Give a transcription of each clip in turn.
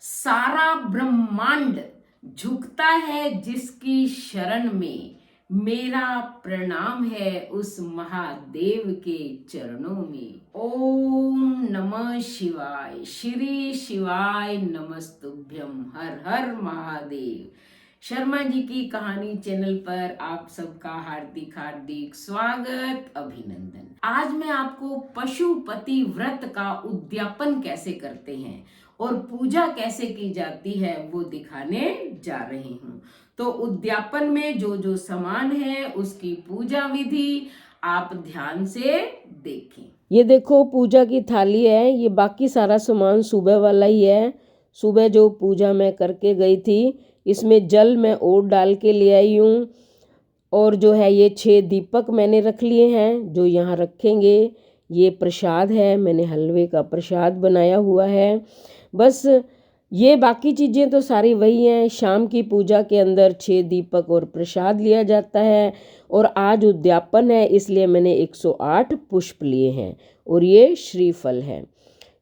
सारा ब्रह्मांड झुकता है जिसकी शरण में। मेरा प्रणाम है उस महादेव के चरणों में। ओम नमः शिवाय। श्री शिवाय नमस्तुभ्यम। हर हर महादेव। शर्मा जी की कहानी चैनल पर आप सबका हार्दिक हार्दिक स्वागत, अभिनंदन। आज मैं आपको पशुपति व्रत का उद्यापन कैसे करते हैं और पूजा कैसे की जाती है वो दिखाने जा रही हूँ। तो उद्यापन में जो जो सामान है उसकी पूजा विधि आप ध्यान से देखें। ये देखो पूजा की थाली है। ये बाकी सारा सामान सुबह वाला ही है। सुबह जो पूजा मैं करके गई थी, इसमें जल मैं और डाल के ले आई हूँ। और जो है ये 6 दीपक मैंने रख लिए हैं जो यहाँ रखेंगे। ये प्रसाद है, मैंने हलवे का प्रसाद बनाया हुआ है। बस ये बाकी चीज़ें तो सारी वही हैं। शाम की पूजा के अंदर 6 दीपक और प्रसाद लिया जाता है। और आज उद्यापन है इसलिए मैंने 108 पुष्प लिए हैं और ये श्रीफल है।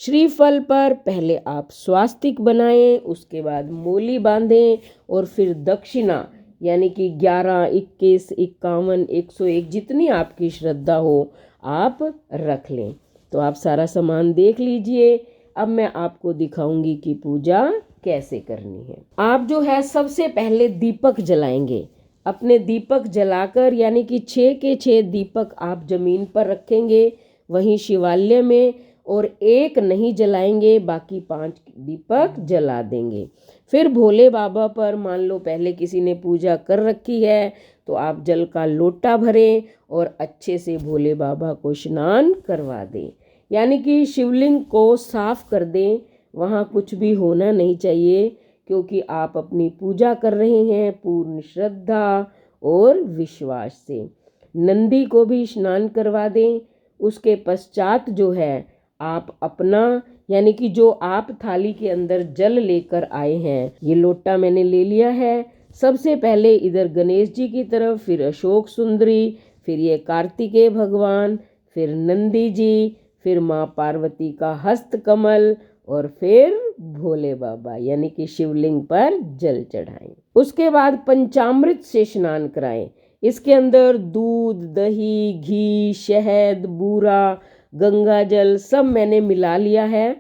श्रीफल पर पहले आप स्वास्तिक बनाएं, उसके बाद मूली बांधें और फिर दक्षिणा यानी कि 11, 21, 51, 101 जितनी आपकी श्रद्धा हो आप रख लें। तो आप सारा सामान देख लीजिए। अब मैं आपको दिखाऊंगी कि पूजा कैसे करनी है। आप जो है सबसे पहले दीपक जलाएंगे। अपने दीपक जलाकर यानी कि 6 के 6 दीपक आप जमीन पर रखेंगे वहीं शिवालय में, और एक नहीं जलाएंगे, बाकी 5 दीपक जला देंगे। फिर भोले बाबा पर मान लो पहले किसी ने पूजा कर रखी है तो आप जल का लोटा भरें और अच्छे से भोले बाबा को स्नान करवा दें, यानी कि शिवलिंग को साफ कर दें। वहाँ कुछ भी होना नहीं चाहिए क्योंकि आप अपनी पूजा कर रहे हैं पूर्ण श्रद्धा और विश्वास से। नंदी को भी स्नान करवा दें। उसके पश्चात जो है आप अपना यानी कि जो आप थाली के अंदर जल लेकर आए हैं, ये लोटा मैंने ले लिया है। सबसे पहले इधर गणेश जी की तरफ, फिर अशोक सुंदरी, फिर ये कार्तिकेय भगवान, फिर नंदी जी, फिर माँ पार्वती का हस्त कमल और फिर भोले बाबा यानी कि शिवलिंग पर जल चढ़ाएं। उसके बाद पंचामृत से स्नान कराएं। इसके अंदर दूध, दही, घी, शहद, बूरा, गंगा जल सब मैंने मिला लिया है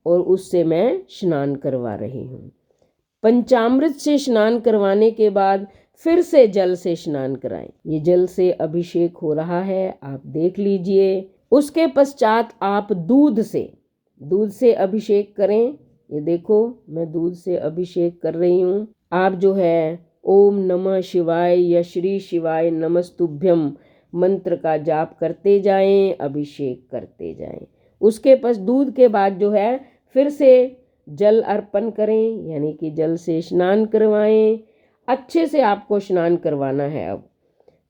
और उससे मैं स्नान करवा रही हूँ। पंचामृत से स्नान करवाने के बाद फिर से जल से स्नान कराएं। ये जल से अभिषेक हो रहा है, आप देख लीजिए। उसके पश्चात आप दूध से अभिषेक करें। ये देखो मैं दूध से अभिषेक कर रही हूँ। आप जो है ओम नमः शिवाय या श्री शिवाय नमस्तुभ्यम मंत्र का जाप करते जाएं, अभिषेक करते जाएं। उसके पास दूध के बाद जो है फिर से जल अर्पण करें, यानी कि जल से स्नान करवाएं। अच्छे से आपको स्नान करवाना है अब,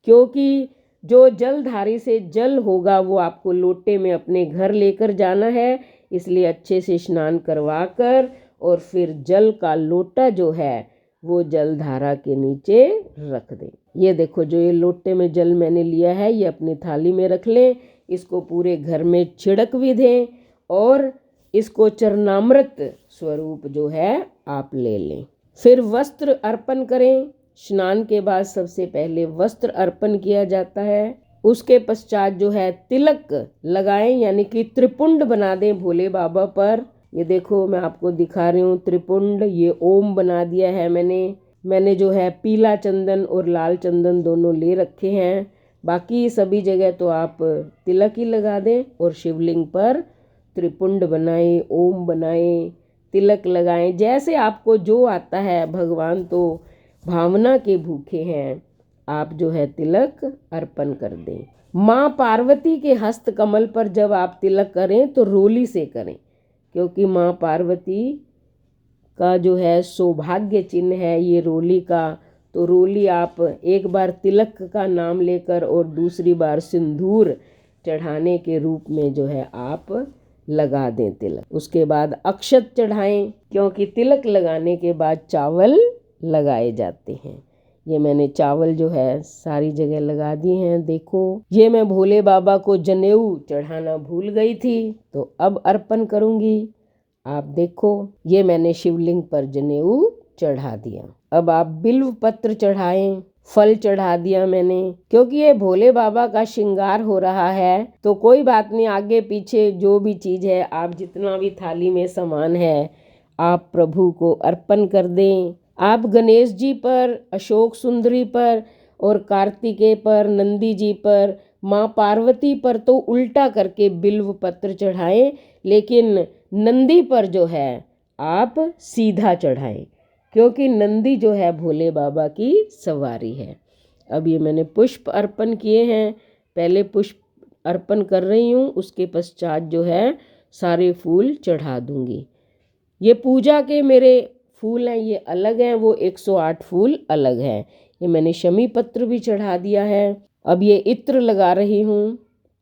क्योंकि जो जलधारी से जल होगा वो आपको लोटे में अपने घर लेकर जाना है। इसलिए अच्छे से स्नान करवा कर और फिर जल का लोटा जो है वो जलधारा के नीचे रख दें। ये देखो जो ये लोटे में जल मैंने लिया है ये अपनी थाली में रख लें। इसको पूरे घर में छिड़क भी दें और इसको चरणामृत स्वरूप जो है आप ले लें। फिर वस्त्र अर्पण करें। स्नान के बाद सबसे पहले वस्त्र अर्पण किया जाता है। उसके पश्चात जो है तिलक लगाएं, यानी कि त्रिपुंड बना दें भोले बाबा पर। ये देखो मैं आपको दिखा रही हूँ त्रिपुंड। ये ओम बना दिया है मैंने जो है पीला चंदन और लाल चंदन दोनों ले रखे हैं। बाकी सभी जगह तो आप तिलक ही लगा दें और शिवलिंग पर त्रिपुंड बनाएं, ओम बनाएं, तिलक लगाएं। जैसे आपको जो आता है, भगवान तो भावना के भूखे हैं। आप जो है तिलक अर्पण कर दें। माँ पार्वती के हस्त कमल पर जब आप तिलक करें तो रोली से करें, क्योंकि माँ पार्वती का जो है सौभाग्य चिन्ह है ये रोली का। तो रोली आप एक बार तिलक का नाम लेकर और दूसरी बार सिंदूर चढ़ाने के रूप में जो है आप लगा दें तिलक। उसके बाद अक्षत चढ़ाएं, क्योंकि तिलक लगाने के बाद चावल लगाए जाते हैं। ये मैंने चावल जो है सारी जगह लगा दिए हैं। देखो ये मैं भोले बाबा को जनेऊ चढ़ाना भूल गई थी तो अब अर्पण करूंगी। आप देखो, ये मैंने शिवलिंग पर जनेऊ चढ़ा दिया। अब आप बिल्व पत्र चढ़ाएं, फल चढ़ा दिया मैंने, क्योंकि ये भोले बाबा का श्रृंगार हो रहा है। तो कोई बात नहीं, आगे पीछे जो भी चीज़ है, आप जितना भी थाली में सामान है आप प्रभु को अर्पण कर दें। आप गणेश जी पर, अशोक सुंदरी पर और कार्तिकेय पर, नंदी जी पर, माँ पार्वती पर तो उल्टा करके बिल्व पत्र चढ़ाएं, लेकिन नंदी पर जो है आप सीधा चढ़ाएं, क्योंकि नंदी जो है भोले बाबा की सवारी है। अब ये मैंने पुष्प अर्पण किए हैं, पहले पुष्प अर्पण कर रही हूँ, उसके पश्चात जो है सारे फूल चढ़ा दूंगी। ये पूजा के मेरे फूल हैं, ये अलग हैं, वो 108 फूल अलग हैं। ये मैंने शमी पत्र भी चढ़ा दिया है। अब ये इत्र लगा रही हूँ,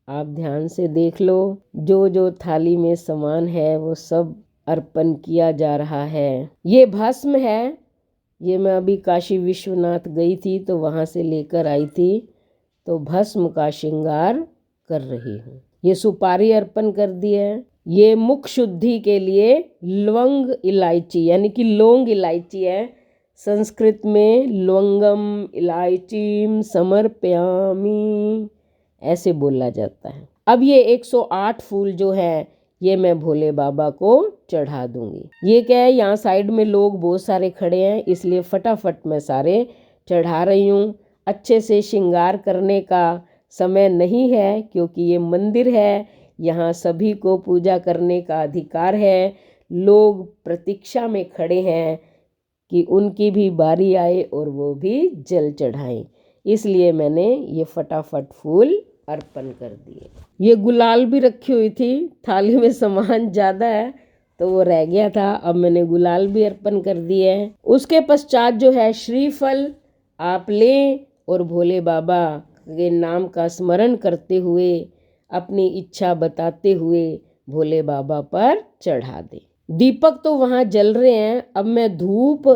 आप ध्यान से देख लो। जो जो थाली में सामान है वो सब अर्पण किया जा रहा है। ये भस्म है, ये मैं अभी काशी विश्वनाथ गई थी तो वहाँ से लेकर आई थी, तो भस्म का श्रृंगार कर रही हूँ। ये सुपारी अर्पण कर दी है। ये मुख शुद्धि के लिए लवंग इलायची यानी कि लौंग इलायची है, संस्कृत में लवंगम इलायचीम समर्पयामि ऐसे बोला जाता है। अब ये 108 फूल जो है ये मैं भोले बाबा को चढ़ा दूंगी। ये क्या है, यहाँ साइड में लोग बहुत सारे खड़े हैं, इसलिए फटाफट मैं सारे चढ़ा रही हूँ। अच्छे से श्रृंगार करने का समय नहीं है, क्योंकि ये मंदिर है, यहाँ सभी को पूजा करने का अधिकार है। लोग प्रतीक्षा में खड़े हैं कि उनकी भी बारी आए और वो भी जल चढ़ाएं, इसलिए मैंने ये फटाफट फूल अर्पण कर दिए। ये गुलाल भी रखी हुई थी, थाली में सामान ज़्यादा है तो वो रह गया था, अब मैंने गुलाल भी अर्पण कर दिए है। उसके पश्चात जो है श्रीफल आप लें और भोले बाबा के नाम का स्मरण करते हुए, अपनी इच्छा बताते हुए भोले बाबा पर चढ़ा दें। दीपक तो वहाँ जल रहे हैं, अब मैं धूप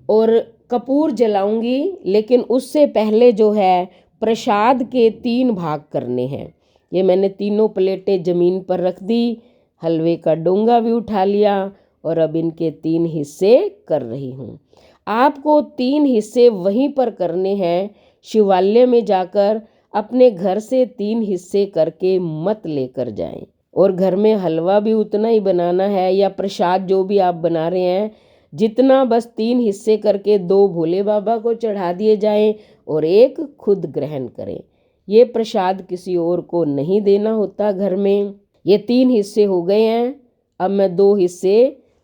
और कपूर जलाऊंगी, लेकिन उससे पहले जो है प्रसाद के 3 भाग करने हैं। ये मैंने तीनों प्लेटें ज़मीन पर रख दी, हलवे का डोंगा भी उठा लिया और अब इनके 3 हिस्से कर रही हूँ। आपको 3 हिस्से वहीं पर करने हैं, शिवालय में जाकर अपने घर से 3 हिस्से करके मत लेकर जाएं। और घर में हलवा भी उतना ही बनाना है, या प्रसाद जो भी आप बना रहे हैं जितना, बस 3 हिस्से करके 2 भोले बाबा को चढ़ा दिए जाएं और 1 खुद ग्रहण करें। ये प्रसाद किसी और को नहीं देना होता घर में। ये 3 हिस्से हो गए हैं, अब मैं 2 हिस्से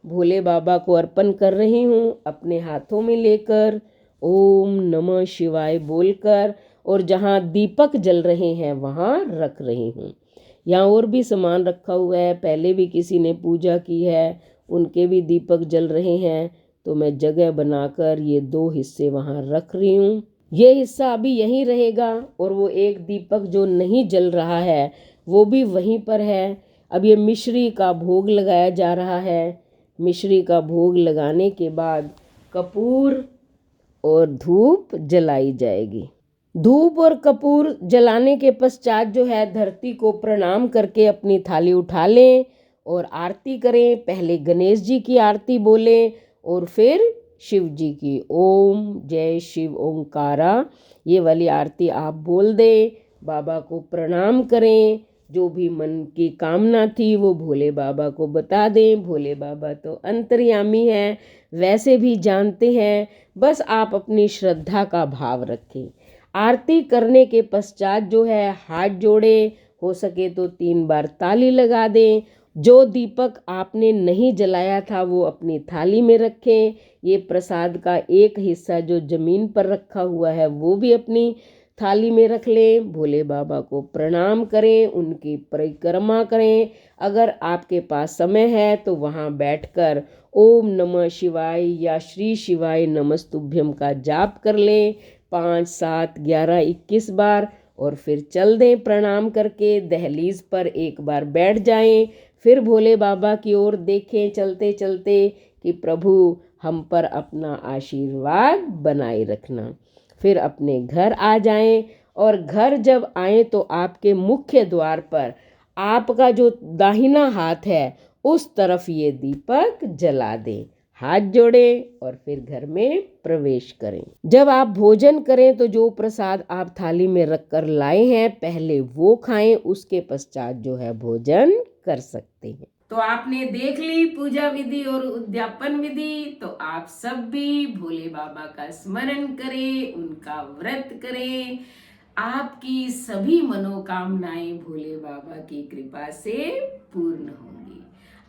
भोले बाबा को अर्पण कर रही हूँ, अपने हाथों में लेकर ओम नमः शिवाय बोलकर, और जहाँ दीपक जल रहे हैं वहाँ रख रही हूँ। यहाँ और भी सामान रखा हुआ है, पहले भी किसी ने पूजा की है, उनके भी दीपक जल रहे हैं, तो मैं जगह बनाकर ये 2 हिस्से वहाँ रख रही हूँ। ये हिस्सा अभी यहीं रहेगा और वो एक दीपक जो नहीं जल रहा है वो भी वहीं पर है। अब ये मिश्री का भोग लगाया जा रहा है। मिश्री का भोग लगाने के बाद कपूर और धूप जलाई जाएगी। धूप और कपूर जलाने के पश्चात जो है धरती को प्रणाम करके अपनी थाली उठा लें और आरती करें। पहले गणेश जी की आरती बोलें और फिर शिव जी की, ओम जय शिव ओंकारा, ये वाली आरती आप बोल दें। बाबा को प्रणाम करें, जो भी मन की कामना थी वो भोले बाबा को बता दें। भोले बाबा तो अंतर्यामी हैं, वैसे भी जानते हैं, बस आप अपनी श्रद्धा का भाव रखें। आरती करने के पश्चात जो है हाथ जोड़े, हो सके तो 3 बार ताली लगा दें। जो दीपक आपने नहीं जलाया था वो अपनी थाली में रखें। ये प्रसाद का एक हिस्सा जो ज़मीन पर रखा हुआ है वो भी अपनी थाली में रख लें। भोले बाबा को प्रणाम करें, उनकी परिक्रमा करें। अगर आपके पास समय है तो वहाँ बैठकर ओम नमः शिवाय या श्री शिवाय नमस्तुभ्यम का जाप कर लें 5, 7, 11, 21 बार, और फिर चल दें प्रणाम करके। दहलीज पर एक बार बैठ जाएं, फिर भोले बाबा की ओर देखें चलते चलते कि प्रभु हम पर अपना आशीर्वाद बनाए रखना। फिर अपने घर आ जाएं, और घर जब आएं तो आपके मुख्य द्वार पर आपका जो दाहिना हाथ है उस तरफ ये दीपक जला दें। हाथ जोड़ें और फिर घर में प्रवेश करें। जब आप भोजन करें तो जो प्रसाद आप थाली में रखकर लाए हैं पहले वो खाएं, उसके पश्चात जो है भोजन कर सकते हैं। तो आपने देख ली पूजा विधि और उद्यापन विधि। तो आप सब भी भोले बाबा का स्मरण करें, उनका व्रत करें। आपकी सभी मनोकामनाएं भोले बाबा की कृपा से पूर्ण होंगी।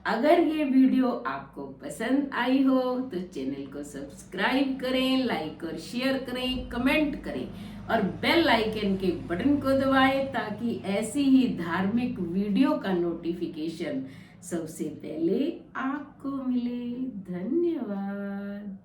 अगर ये वीडियो आपको पसंद आई हो तो चैनल को सब्सक्राइब करें, लाइक और शेयर करें, कमेंट करें और बेल आइकन के बटन को दबाएं ताकि ऐसी ही धार्मिक वीडियो का नोटिफिकेशन सबसे पहले आपको मिले। धन्यवाद।